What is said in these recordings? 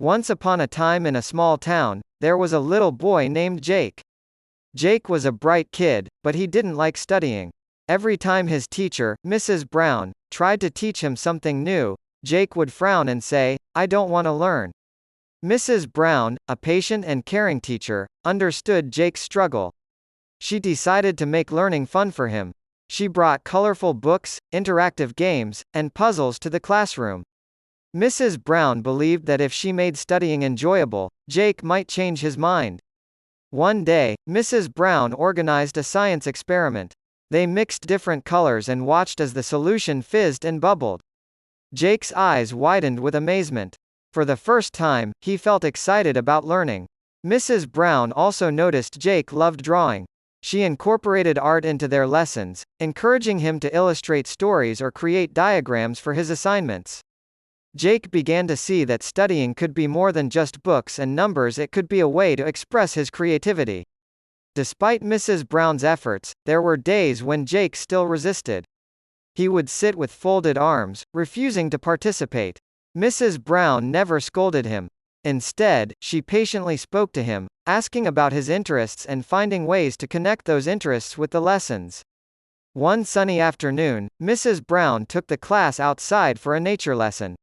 Once upon a time in a small town, there was a little boy named Jake. Jake was a bright kid, but he didn't like studying. Every time his teacher, Mrs. Brown, tried to teach him something new, Jake would frown and say, "I don't want to learn." Mrs. Brown, a patient and caring teacher, understood Jake's struggle. She decided to make learning fun for him. She brought colorful books, interactive games, and puzzles to the classroom. Mrs. Brown believed that if she made studying enjoyable, Jake might change his mind. One day, Mrs. Brown organized a science experiment. They mixed different colors and watched as the solution fizzed and bubbled. Jake's eyes widened with amazement. For the first time, he felt excited about learning. Mrs. Brown also noticed Jake loved drawing. She incorporated art into their lessons, encouraging him to illustrate stories or create diagrams for his assignments. Jake began to see that studying could be more than just books and numbers. It could be a way to express his creativity. Despite Mrs. Brown's efforts, there were days when Jake still resisted. He would sit with folded arms, refusing to participate. Mrs. Brown never scolded him. Instead, she patiently spoke to him, asking about his interests and finding ways to connect those interests with the lessons. One sunny afternoon, Mrs. Brown took the class outside for a nature lesson.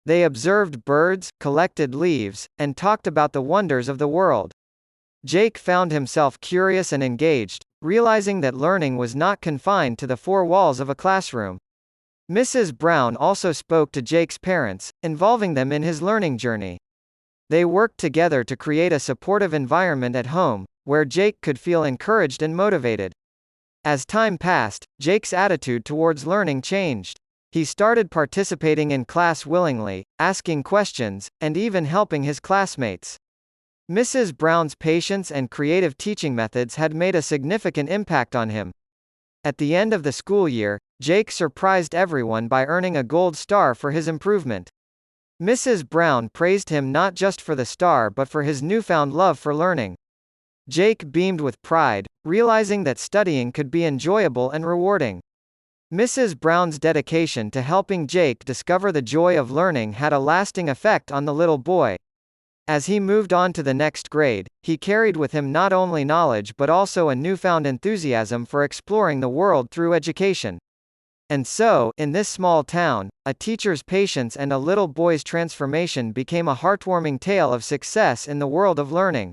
They observed birds, collected leaves, and talked about the wonders of the world. Jake found himself curious and engaged, realizing that learning was not confined to the four walls of a classroom. Mrs. Brown also spoke to Jake's parents, involving them in his learning journey. They worked together to create a supportive environment at home, where Jake could feel encouraged and motivated. As time passed, Jake's attitude towards learning changed. He started participating in class willingly, asking questions, and even helping his classmates. Mrs. Brown's patience and creative teaching methods had made a significant impact on him. At the end of the school year, Jake surprised everyone by earning a gold star for his improvement. Mrs. Brown praised him not just for the star but for his newfound love for learning. Jake beamed with pride, realizing that studying could be enjoyable and rewarding. Mrs. Brown's dedication to helping Jake discover the joy of learning had a lasting effect on the little boy. As he moved on to the next grade, he carried with him not only knowledge but also a newfound enthusiasm for exploring the world through education. And so, in this small town, a teacher's patience and a little boy's transformation became a heartwarming tale of success in the world of learning.